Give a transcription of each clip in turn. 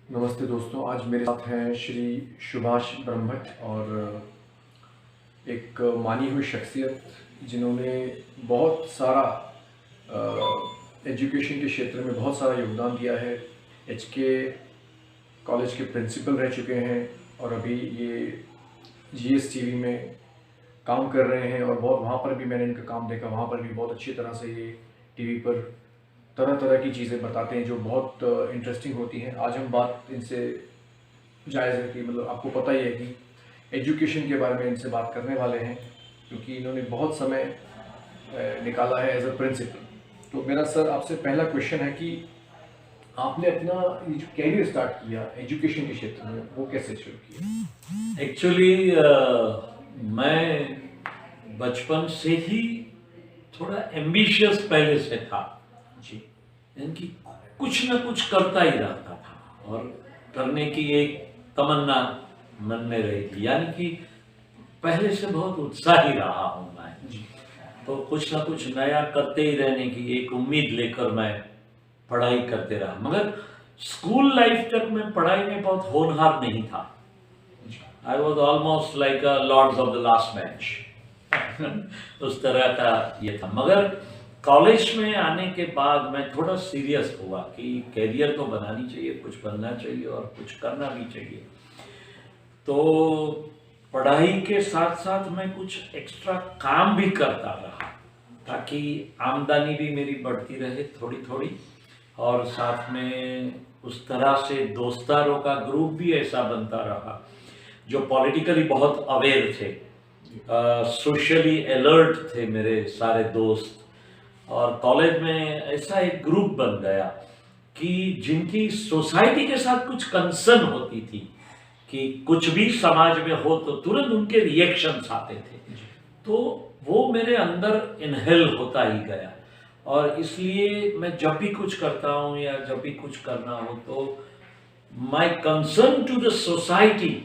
नमस्ते दोस्तों, आज मेरे साथ हैं श्री सुभाष ब्रह्मभट्ट और एक मानी हुई शख्सियत जिन्होंने बहुत सारा एजुकेशन के क्षेत्र में बहुत सारा योगदान दिया है। एचके कॉलेज के प्रिंसिपल रह चुके हैं और अभी ये जीएसटीवी में काम कर रहे हैं और बहुत वहाँ पर भी मैंने इनका काम देखा, वहाँ पर भी बहुत अच्छी तरह से ये टीवी पर तरह तरह की चीज़ें बताते हैं जो बहुत इंटरेस्टिंग होती हैं। आज हम बात इनसे जायज़ है कि मतलब आपको पता ही है कि एजुकेशन के बारे में इनसे बात करने वाले हैं, क्योंकि इन्होंने बहुत समय निकाला है एज अ प्रिंसिपल। तो मेरा सर आपसे पहला क्वेश्चन है कि आपने अपना ये जो कैरियर स्टार्ट किया एजुकेशन के क्षेत्र में वो कैसे शुरू किया? एक्चुअली मैं बचपन से ही थोड़ा एम्बिशियस पहले से था जी यानी कि कुछ ना कुछ करता ही रहता था और करने की एक तमन्ना मन में रही थी, यानी कि पहले से बहुत उत्साही रहा हूँ मैं। जी तो कुछ ना कुछ नया करते ही रहने की एक उम्मीद लेकर मैं पढ़ाई करते रहा, मगर स्कूल लाइफ तक मैं पढ़ाई में बहुत होनहार नहीं था। I was almost like a Lord's of the last bench उस तरह का ये था। मगर कॉलेज में आने के बाद मैं थोड़ा सीरियस हुआ कि कैरियर तो बनानी चाहिए, कुछ बनना चाहिए और कुछ करना भी चाहिए। तो पढ़ाई के साथ साथ मैं कुछ एक्स्ट्रा काम भी करता रहा ताकि आमदनी भी मेरी बढ़ती रहे थोड़ी थोड़ी, और साथ में उस तरह से दोस्तारों का ग्रुप भी ऐसा बनता रहा जो पॉलिटिकली बहुत अवेयर थे, सोशली अलर्ट थे मेरे सारे दोस्त। और कॉलेज में ऐसा एक ग्रुप बन गया कि जिनकी सोसाइटी के साथ कुछ कंसर्न होती थी कि कुछ भी समाज में हो तो तुरंत उनके रिएक्शंस आते थे, तो वो मेरे अंदर इनहेल होता ही गया। और इसलिए मैं जब भी कुछ करता हूँ या जब भी कुछ करना हो तो my concern to the society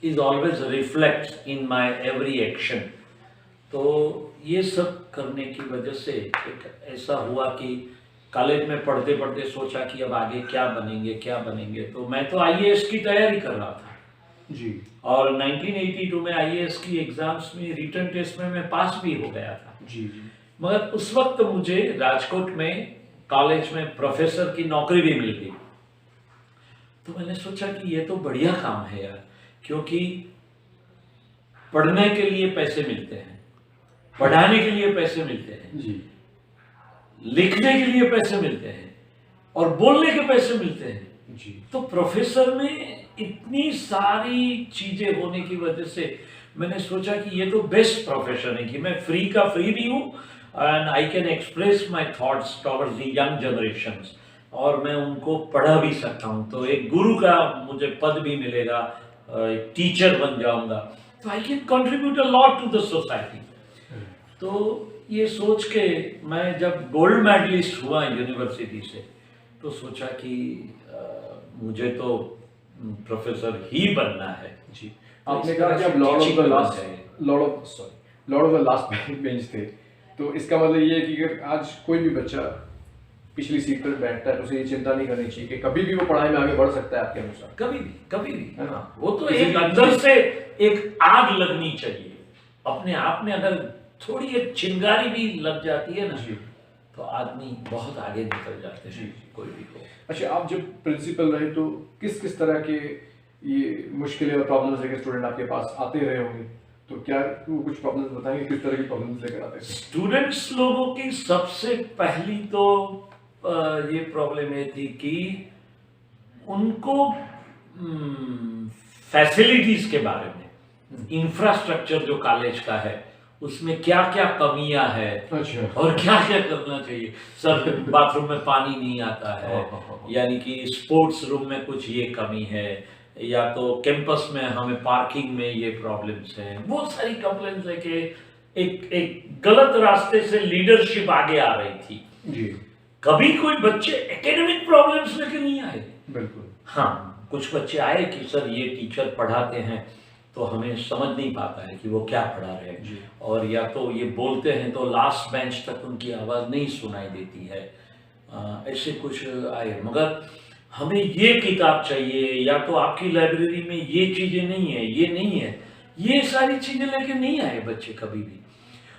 is always reflect in my every action. तो ये सब करने की वजह से एक ऐसा हुआ कि कॉलेज में पढ़ते पढ़ते सोचा कि अब आगे क्या बनेंगे। तो मैं तो आईएएस की तैयारी कर रहा था जी और 1982 में आईएएस की एग्जाम्स में रिटन टेस्ट में मैं पास भी हो गया था। जी जी मगर उस वक्त मुझे राजकोट में कॉलेज में प्रोफेसर की नौकरी भी मिल गई। तो मैंने सोचा कि ये तो बढ़िया काम है यार, क्योंकि पढ़ने के लिए पैसे मिलते हैं, पढ़ाने के लिए पैसे मिलते हैं, जी लिखने के लिए पैसे मिलते हैं और बोलने के पैसे मिलते हैं। जी तो प्रोफेसर में इतनी सारी चीजें होने की वजह से मैंने सोचा कि ये तो बेस्ट प्रोफेशन है कि मैं फ्री का फ्री भी हूँ and I can express my thoughts towards the young generations, और मैं उनको पढ़ा भी सकता हूँ। तो एक गुरु का मुझे पद भी मिलेगा, एक टीचर बन जाऊंगा, तो I can contribute a lot to the society. तो ये सोच के मैं जब गोल्ड मेडलिस्ट हुआ यूनिवर्सिटी से तो सोचा कि मुझे तो प्रोफेसर ही बनना है। जी तो आपने इस कहा तरह कि से आप लॉर्ड ऑफ teaching द में लास्ट बन गए। Lord of the last bench थे, तो इसका मतलब ये है कि अगर आज कोई भी बच्चा पिछली सीट पर बैठता है तो उसे ये चिंता नहीं करनी चाहिए कि कभी भी वो पढ़ाई में आगे बढ़ सकता है आपके अनुसार। कभी भी है ना? वो तो किसी एक भी अंदर चीज- से एक आग लगनी चाहिए अपने आप में। अगर थोड़ी एक चिंगारी भी लग जाती है ना जी तो आदमी बहुत आगे निकल जाते जी। हैं, कोई भी हो। अच्छा, आप जब प्रिंसिपल रहे तो किस किस तरह के ये मुश्किलें और प्रॉब्लम्स लेकर स्टूडेंट आपके पास आते रहे होंगे, तो क्या वो कुछ प्रॉब्लम्स बताएंगे किस तरह की प्रॉब्लम्स लेकर आते थे? स्टूडेंट्स लोगों की सबसे पहली तो ये प्रॉब्लम ये थी कि उनको फैसिलिटीज के बारे में, इंफ्रास्ट्रक्चर जो कॉलेज का है उसमें क्या क्या कमियां है अच्छा और क्या क्या करना चाहिए। सर बाथरूम में पानी नहीं आता है, हाँ। यानी कि स्पोर्ट्स रूम में कुछ ये कमी है, या तो कैंपस में हमें पार्किंग में ये प्रॉब्लम्स हैं। बहुत सारी कंप्लेंट्स है कि एक गलत रास्ते से लीडरशिप आगे आ रही थी। जी कभी कोई बच्चे एकेडमिक प्रॉब्लम्स लेके नहीं आए। बिल्कुल। हाँ, कुछ बच्चे आए कि सर ये टीचर पढ़ाते हैं तो हमें समझ नहीं पाता है कि वो क्या पढ़ा रहे जी। हैं, और या तो ये बोलते हैं तो लास्ट बेंच तक उनकी आवाज़ नहीं सुनाई देती है। ऐसे कुछ आए। मगर हमें ये किताब चाहिए, या तो आपकी लाइब्रेरी में ये चीजें नहीं है, ये नहीं है, ये सारी चीजें लेके नहीं आए बच्चे कभी भी।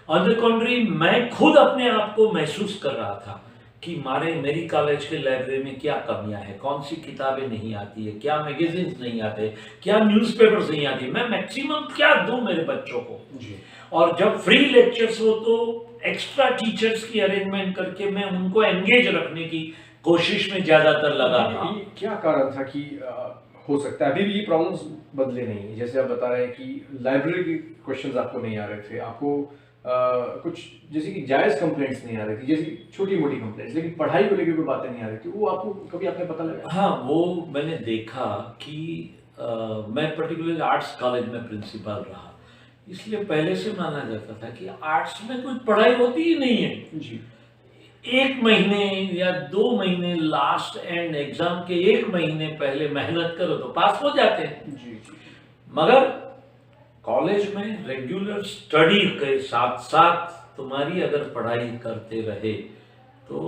ऑन द कॉन्ट्री, मैं खुद अपने आप को महसूस कर रहा था कि मेरी कॉलेज के लाइब्रेरी में क्या कमियां हैं, कौन सी किताबें नहीं आती है, क्या मैगजीन्स नहीं आते, क्या न्यूज़पेपर्स नहीं आती, मैं मैक्सिमम क्या दूं मेरे बच्चों को जी। और जब फ्री लेक्चर्स हो तो एक्स्ट्रा टीचर्स की अरेंजमेंट करके मैं उनको एंगेज रखने की कोशिश में ज्यादातर लगा था। ये क्या कारण था कि हो सकता है अभी भी ये प्रॉब्लम्स बदले नहीं, जैसे आप बता रहे हैं कि लाइब्रेरी के क्वेश्चंस आपको नहीं आ रहे थे, आपको कुछ जैसे कि जायज़ कंप्लेंट्स नहीं आ रही थी, जैसे छोटी मोटी कंप्लेंट्स, लेकिन पढ़ाई को लेकर कोई बातें नहीं आ रही थी, वो आपको कभी आपने पता लगा? हाँ, वो मैंने देखा कि मैं पर्टिकुलरली आर्ट्स कॉलेज में प्रिंसिपल रहा, इसलिए पहले से माना जाता था कि आर्ट्स में कोई पढ़ाई होती ही नहीं है। जी। 1 महीने या 2 महीने लास्ट एंड एग्जाम के 1 महीने पहले मेहनत करो तो पास हो जाते हैं। जी, जी। मगर कॉलेज में रेगुलर स्टडी के साथ साथ तुम्हारी अगर पढ़ाई करते रहे तो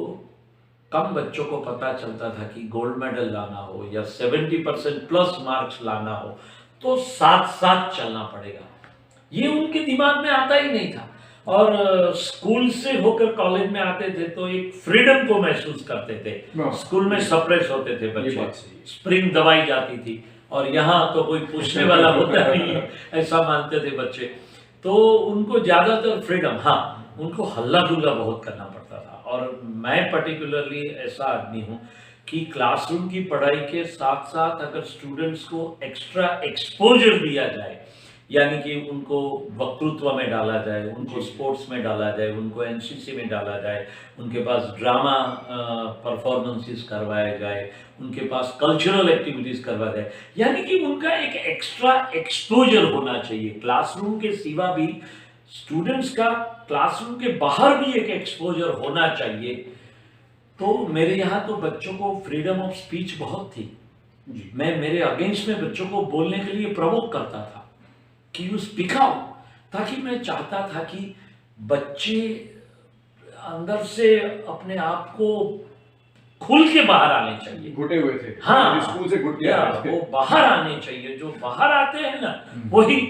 कम बच्चों को पता चलता था कि गोल्ड मेडल लाना हो या 70% प्लस मार्क्स लाना हो तो साथ साथ चलना पड़ेगा, ये उनके दिमाग में आता ही नहीं था। और स्कूल से होकर कॉलेज में आते थे तो एक फ्रीडम को महसूस करते थे। स्कूल में सप्रेस होते थे बच्चे, स्प्रिंग दबाई जाती थी, और यहाँ तो कोई पूछने वाला होता नहीं है, ऐसा मानते थे बच्चे। तो उनको ज्यादातर फ्रीडम, हाँ उनको हल्ला गुल्ला बहुत करना पड़ता था। और मैं पर्टिकुलरली ऐसा आदमी हूँ कि क्लासरूम की पढ़ाई के साथ साथ अगर स्टूडेंट्स को एक्स्ट्रा एक्सपोजर दिया जाए, यानी कि उनको वक्तृत्व में डाला जाए, उनको स्पोर्ट्स में डाला जाए, उनको एनसीसी में डाला जाए, उनके पास ड्रामा परफॉर्मेंसेस करवाया जाए, उनके पास कल्चरल एक्टिविटीज करवाया जाए, यानी कि उनका एक एक्स्ट्रा एक्सपोजर होना चाहिए। क्लासरूम के सिवा भी स्टूडेंट्स का क्लासरूम के बाहर भी एक एक्सपोजर होना चाहिए। तो मेरे यहाँ तो बच्चों को फ्रीडम ऑफ स्पीच बहुत थी। मैं मेरे अगेंस्ट में बच्चों को बोलने के लिए प्रवोक करता था कि यू स्पीक आउट, ताकि मैं चाहता था कि बच्चे अंदर से अपने आप को खुल के बाहर आने चाहिए। घुटे हुए थे, हाँ, स्कूल से घुट के आए थे, वो बाहर आने चाहिए। जो बाहर आते हैं ना वही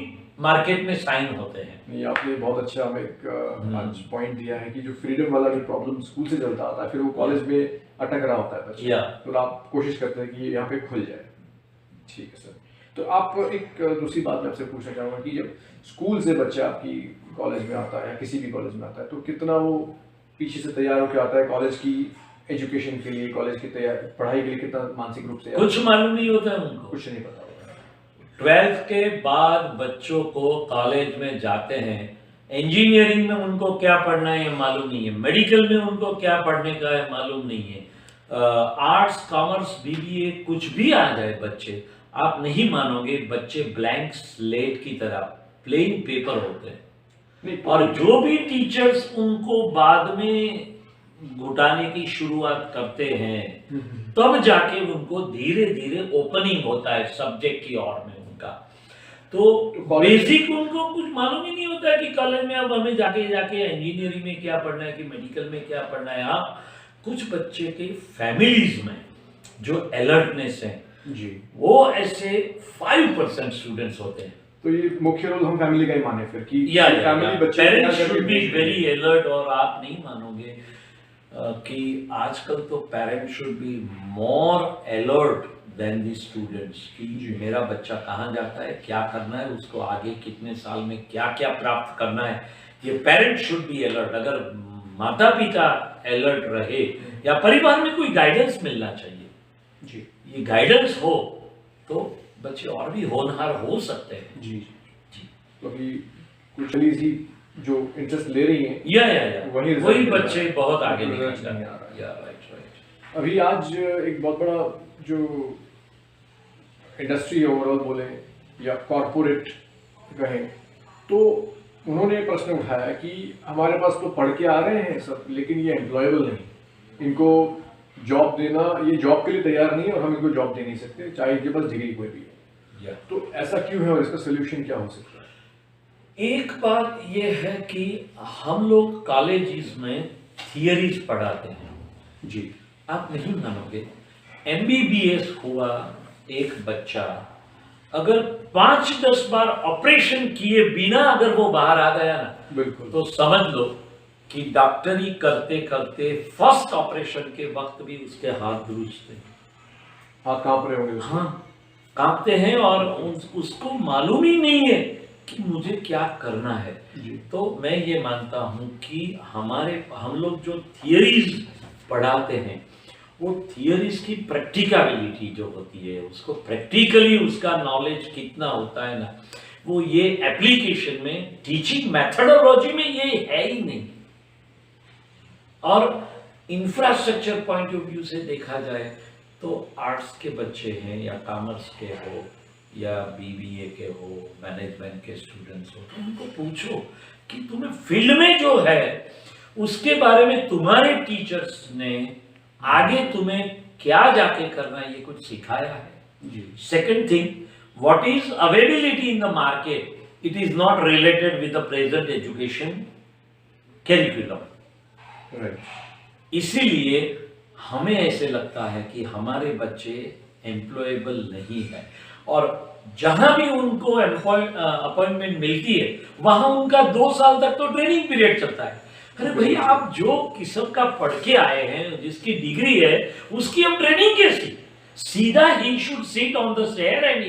मार्केट में साइन होते हैं। नहीं, आपने बहुत अच्छा हमें एक आज पॉइंट दिया है कि जो फ्रीडम वाला जो प्रॉब्लम स्कूल से चलता आता है, फिर वो कॉलेज में अटक रहा होता है बच्चा, तो आप कोशिश करते हैं कि यहाँ पे खुल जाए। ठीक है सर। तो आप एक दूसरी बात मैं आपसे पूछना चाहूँगा कि जब स्कूल से बच्चा आपकी कॉलेज में आता है या किसी भी कॉलेज में आता है, तो कितना वो पीछे से तैयार होकर आता है कॉलेज की एजुकेशन के लिए, कॉलेज की पढ़ाई के लिए, कितना मानसिक रूप से? कुछ मालूम नहीं होता है उनको, कुछ नहीं पता होगा। 12th के बाद बच्चों को कॉलेज में जाते हैं, इंजीनियरिंग में उनको क्या पढ़ना है मालूम नहीं है, मेडिकल में उनको क्या पढ़ने का है मालूम नहीं है, आर्ट्स कॉमर्स बीबीए कुछ भी आ जाए बच्चे, आप नहीं मानोगे बच्चे ब्लैंक स्लेट की तरह प्लेन पेपर होते हैं। और जो भी टीचर्स उनको बाद में घुटाने की शुरुआत करते हैं तब जाके उनको धीरे धीरे ओपनिंग होता है सब्जेक्ट की ओर में उनका। तो बेसिक उनको कुछ मालूम ही नहीं होता है कि कॉलेज में अब हमें जाके इंजीनियरिंग में क्या पढ़ना है कि मेडिकल में क्या पढ़ना है। हाँ, कुछ बच्चे के फैमिलीज में जो अलर्टनेस है जी, वो ऐसे 5% स्टूडेंट्स होते हैं। तो ये मुख्य रोल हम फैमिली का ही माने फिर कि फैमिली बच्चे parents should be very alert. और आप नहीं मानोगे कि आजकल तो parents should be more alert than the students कि मेरा बच्चा कहाँ जाता है, क्या करना है, उसको आगे कितने साल में क्या क्या प्राप्त करना है, ये पेरेंट्स शुड बी अलर्ट। अगर माता पिता अलर्ट रहे या परिवार में कोई गाइडेंस मिलना चाहिए जी, ये गाइडेंस हो तो बच्चे और भी होनहार हो सकते हैं। जी जी। तो अभी कुछ सी जो इंटरेस्ट ले रही हैं या वही बच्चे बहुत आगे निकल जाते हैं। राइट। अभी आज एक बहुत बड़ा जो इंडस्ट्री ओवरऑल बोले या कॉरपोरेट कहें, तो उन्होंने प्रश्न उठाया कि हमारे पास तो पढ़ के आ रहे हैं सब, लेकिन ये एम्प्लॉयबल नहीं, इनको जॉब देना, ये जॉब के लिए तैयार नहीं है और हम इनको जॉब दे नहीं सकते, चाहे इनके पास डिग्री कोई भी है। तो ऐसा क्यों है और इसका सोल्यूशन क्या हो सकता है? एक बात ये है कि हम लोग कॉलेजेस में थियरीज पढ़ाते हैं। जी, आप नहीं मानोगे, MBBS हुआ एक बच्चा अगर 5-10 बार ऑपरेशन किए बिना अगर वो बाहर आ गया ना, बिल्कुल, तो समझ लो कि डॉक्टरी करते करते फर्स्ट ऑपरेशन के वक्त भी उसके हाथ ध्रुजते हैं, हाथ कांप रहे होंगे उसके। हाँ कांपते हैं और उसको मालूम ही नहीं है कि मुझे क्या करना है। जी, तो मैं ये मानता हूँ कि हम लोग जो थियरीज पढ़ाते हैं वो थियरीज की प्रैक्टिकलिटी जो होती है, उसको प्रैक्टिकली उसका नॉलेज कितना होता है ना, वो ये एप्लीकेशन में टीचिंग मेथोडोलॉजी में ये है ही नहीं। और इंफ्रास्ट्रक्चर पॉइंट ऑफ व्यू से देखा जाए तो आर्ट्स के बच्चे हैं या कॉमर्स के हो या BBA के हो, मैनेजमेंट के स्टूडेंट्स हो, तो उनको पूछो कि तुम्हें फील्ड में जो है उसके बारे में तुम्हारे टीचर्स ने आगे तुम्हें क्या जाके करना है ये कुछ सिखाया है। जी, second thing, what is availability in the market, it is not related with the present education curriculum. Right, इसीलिए हमें ऐसे लगता है कि हमारे बच्चे एम्प्लॉयबल नहीं है और जहां भी उनको अपॉइंटमेंट मिलती है वहां उनका 2 साल तक तो ट्रेनिंग पीरियड चलता है। अरे भाई, आप जो किस्म का पढ़ के आए हैं, जिसकी डिग्री है, उसकी हम ट्रेनिंग कैसी? सीधा he should sit on the chair and